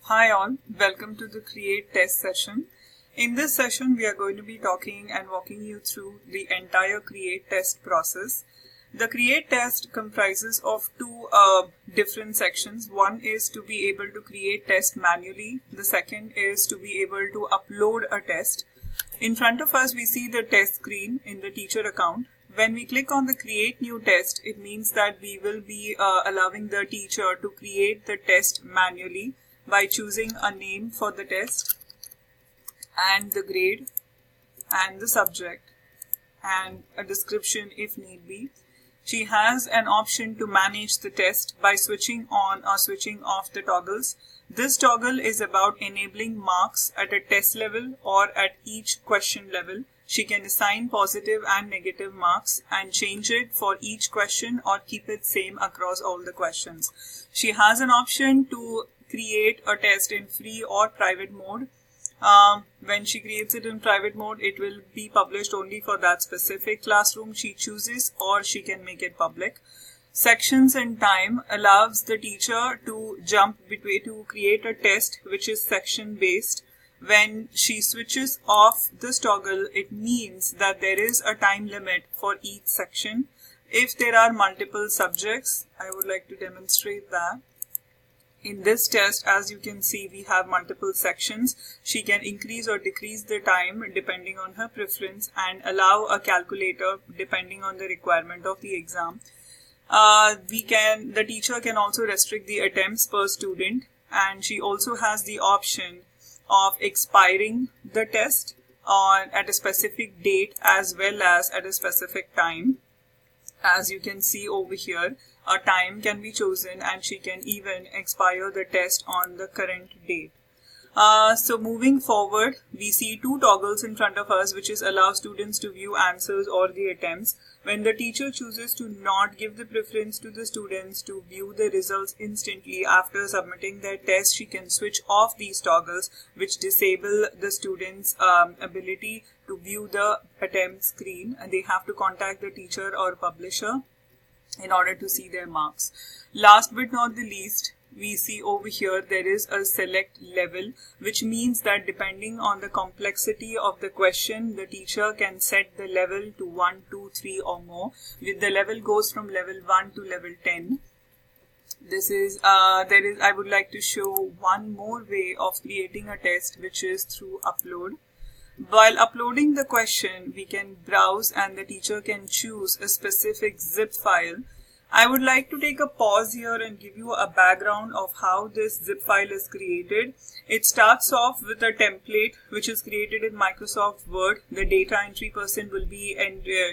Hi all, welcome to the Create Test session. In this session, we are going to be talking and walking you through the entire Create Test process. The Create Test comprises of two different sections. One is to be able to create test manually. The second is to be able to upload a test. In front of us, we see the test screen in the teacher account. When we click on the create new test, it means that we will be allowing the teacher to create the test manually by choosing a name for the test and the grade and the subject and a description if need be. She has an option to manage the test by switching on or switching off the toggles. This toggle is about enabling marks at a test level or at each question level. She can assign positive and negative marks and change it for each question or keep it same across all the questions. She has an option to create a test in free or private mode. When she creates it in private mode, it will be published only for that specific classroom she chooses, or she can make it public. Sections and time allows the teacher to jump between to create a test which is section based. When she switches off this toggle, it means that there is a time limit for each section. If there are multiple subjects, I would like to demonstrate that. In this test, as you can see, we have multiple sections. She can increase or decrease the time depending on her preference and allow a calculator depending on the requirement of the exam. The teacher can also restrict the attempts per student, and she also has the option of expiring the test at a specific date as well as at a specific time. As you can see over here, a time can be chosen and she can even expire the test on the current date. So moving forward, we see two toggles in front of us, which is allow students to view answers or the attempts. When the teacher chooses to not give the preference to the students to view the results instantly after submitting their test, she can switch off these toggles, which disable the students' ability to view the attempt screen, and they have to contact the teacher or publisher in order to see their marks. Last but not the least, we see over here there is a select level, which means that depending on the complexity of the question, the teacher can set the level to 1, 2, 3 or more. The level goes from level 1 to level 10. I would like to show one more way of creating a test, which is through upload. While uploading the question, we can browse and the teacher can choose a specific zip file. I would like to take a pause here and give you a background of how this zip file is created. It starts off with a template which is created in Microsoft Word. The data entry person will be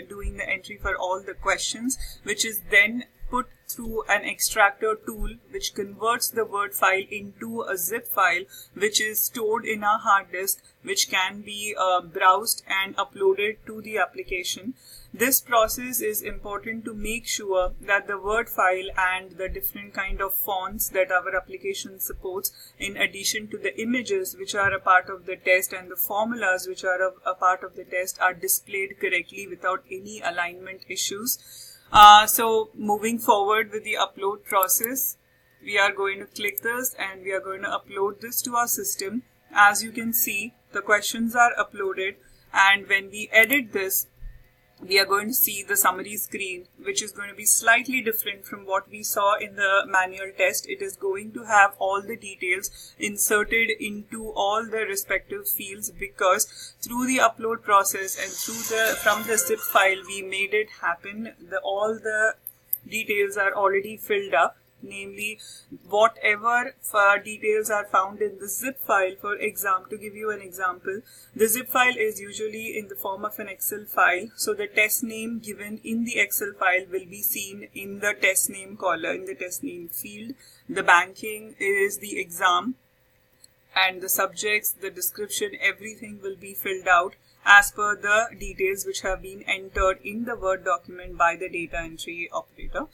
doing the entry for all the questions, which is then put through an extractor tool which converts the Word file into a zip file which is stored in a hard disk, which can be browsed and uploaded to the application. This process is important to make sure that the Word file and the different kind of fonts that our application supports, in addition to the images which are a part of the test and the formulas which are a part of the test, are displayed correctly without any alignment issues. So moving forward with the upload process, we are going to click this and we are going to upload this to our system. As you can see, the questions are uploaded, and when we edit this, we are going to see the summary screen, which is going to be slightly different from what we saw in the manual test. It is going to have all the details inserted into all the respective fields, because through the upload process and from the zip file we made it happen. All the details are already filled up. Namely, whatever details are found in the zip file. For example, to give you an example, the zip file is usually in the form of an Excel file. So the test name given in the Excel file will be seen in the test name column, in the test name field. The banking is the exam, and the subjects, the description, everything will be filled out as per the details which have been entered in the Word document by the data entry operator.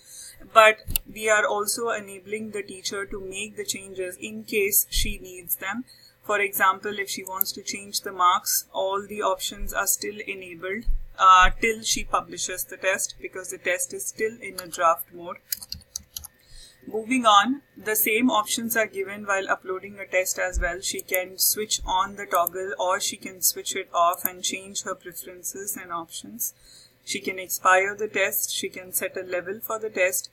But we are also enabling the teacher to make the changes in case she needs them. For example, if she wants to change the marks, all the options are still enabled till she publishes the test, because the test is still in a draft mode. Moving on, the same options are given while uploading a test as well. She can switch on the toggle or she can switch it off and change her preferences and options. She can expire the test. She can set a level for the test.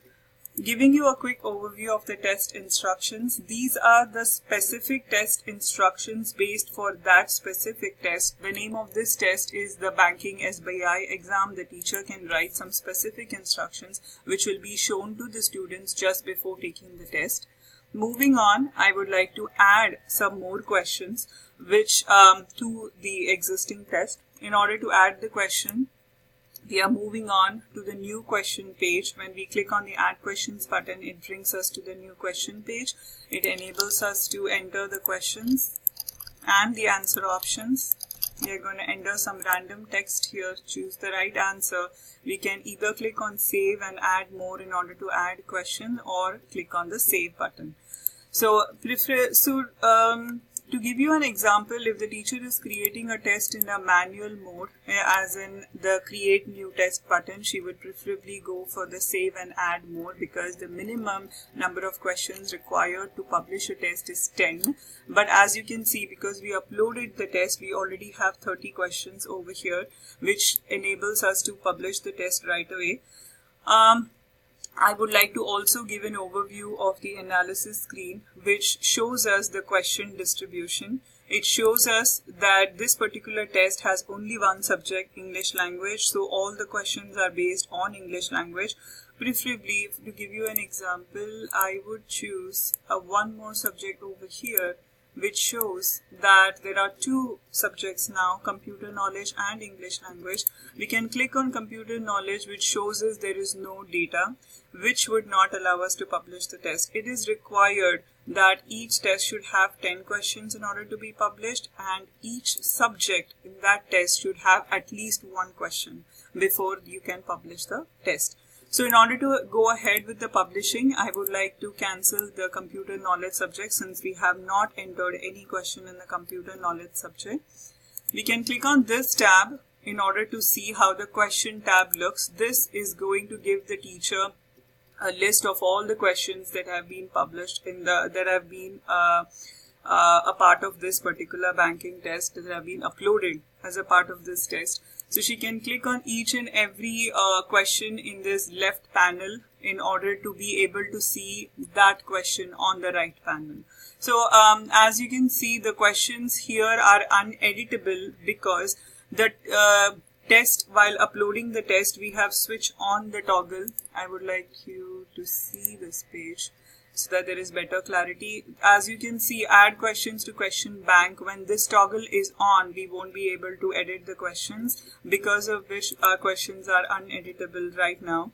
Giving you a quick overview of the test instructions. These are the specific test instructions based for that specific test. The name of this test is the Banking SBI exam. The teacher can write some specific instructions which will be shown to the students just before taking the test. Moving on, I would like to add some more questions which to the existing test. In order to add the question, we are moving on to the new question page. When we click on the add questions button, it brings us to the new question page. It enables us to enter the questions and the answer options. We are going to enter some random text here, choose the right answer. We can either click on save and add more in order to add question, or click on the save button. To give you an example, if the teacher is creating a test in a manual mode, as in the create new test button, she would preferably go for the save and add more, because the minimum number of questions required to publish a test is 10. But as you can see, because we uploaded the test, we already have 30 questions over here, which enables us to publish the test right away. I would like to also give an overview of the analysis screen, which shows us the question distribution. It shows us that this particular test has only one subject, English language, so all the questions are based on English language. Preferably, to give you an example, I would choose one more subject over here, which shows that there are two subjects now, computer knowledge and English language. We can click on computer knowledge, which shows us there is no data, which would not allow us to publish the test. It is required that each test should have 10 questions in order to be published, and each subject in that test should have at least one question before you can publish the test. So in order to go ahead with the publishing, I would like to cancel the computer knowledge subject, since we have not entered any question in the computer knowledge subject. We can click on this tab in order to see how the question tab looks. This is going to give the teacher a list of all the questions that have been published a part of this particular banking test, that have been uploaded as a part of this test. So she can click on each and every question in this left panel in order to be able to see that question on the right panel. So as you can see, the questions here are uneditable because the test, while uploading the test, we have switched on the toggle. I would like you to see this page so that there is better clarity. As you can see, add questions to question bank. When this toggle is on, we won't be able to edit the questions, because of which our questions are uneditable right now.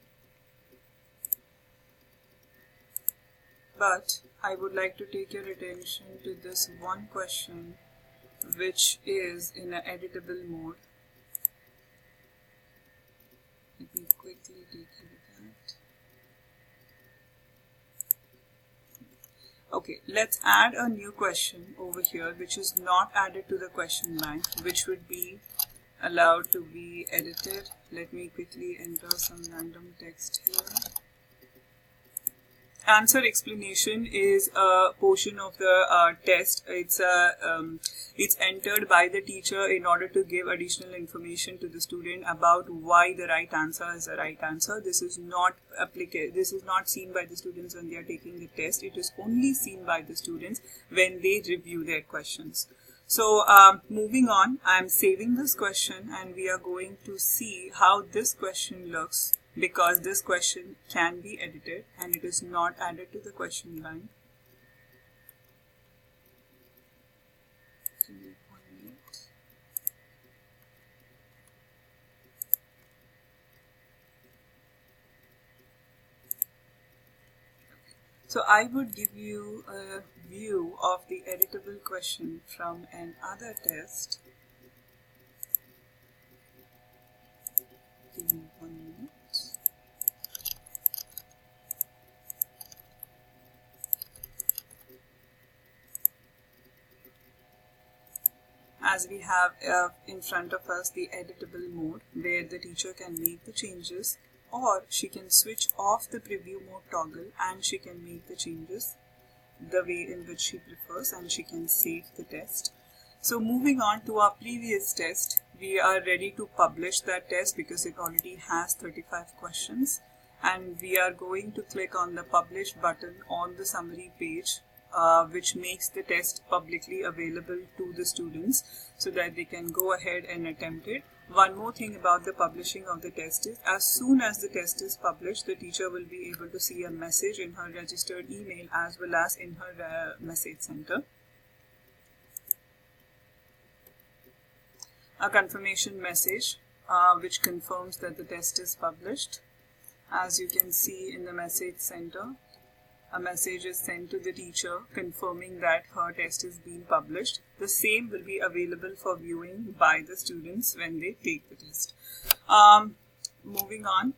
But I would like to take your attention to this one question, which is in an editable mode. Let me quickly take a look at it. Okay, let's add a new question over here, which is not added to the question bank, which would be allowed to be edited. Let me quickly enter some random text here. Answer explanation is a portion of the test. It's entered by the teacher in order to give additional information to the student about why the right answer is the right answer. This is not applicable. This is not seen by the students when they are taking the test. It is only seen by the students when they review their questions. So moving on, I'm saving this question, and we are going to see how this question looks, because this question can be edited and it is not added to the question bank. So I would give you a view of the editable question from another test. Give me 1 minute. As we have in front of us the editable mode, where the teacher can make the changes or she can switch off the preview mode toggle and she can make the changes the way in which she prefers, and she can save the test. So moving on to our previous test, we are ready to publish that test because it already has 35 questions, and we are going to click on the publish button on the summary page, which makes the test publicly available to the students so that they can go ahead and attempt it. One more thing about the publishing of the test is, as soon as the test is published, the teacher will be able to see a message in her registered email as well as in her message center. A confirmation message which confirms that the test is published. As you can see in the message center, a message is sent to the teacher confirming that her test is being published. The same will be available for viewing by the students when they take the test. Moving on.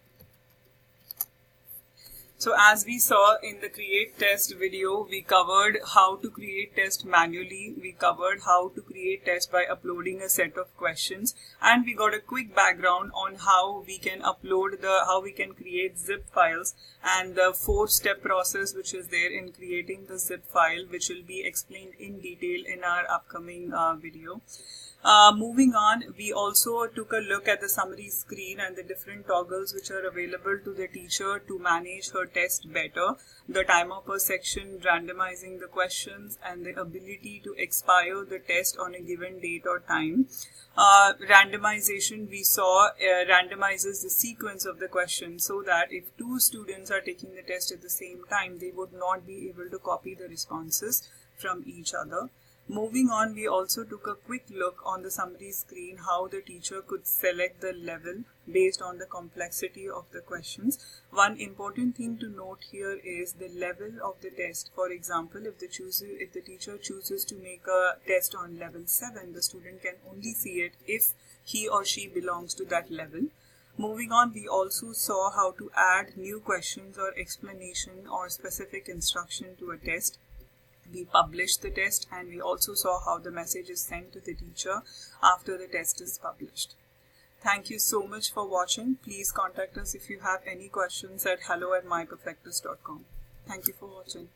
So as we saw in the create test video, we covered how to create test manually. We covered how to create test by uploading a set of questions, and we got a quick background on how we can how we can create zip files and the 4-step process which is there in creating the zip file, which will be explained in detail in our upcoming video. Moving on, we also took a look at the summary screen and the different toggles which are available to the teacher to manage her test better. The timer per section, randomizing the questions, and the ability to expire the test on a given date or time. Randomization, we saw, randomizes the sequence of the question so that if 2 students are taking the test at the same time, they would not be able to copy the responses from each other. Moving on, we also took a quick look on the summary screen how the teacher could select the level based on the complexity of the questions. One important thing to note here is the level of the test. For example, if the teacher chooses to make a test on level 7, the student can only see it if he or she belongs to that level. Moving on, we also saw how to add new questions or explanation or specific instruction to a test. We published the test, and we also saw how the message is sent to the teacher after the test is published. Thank you so much for watching. Please contact us if you have any questions at hello@myperfectice.com. Thank you for watching.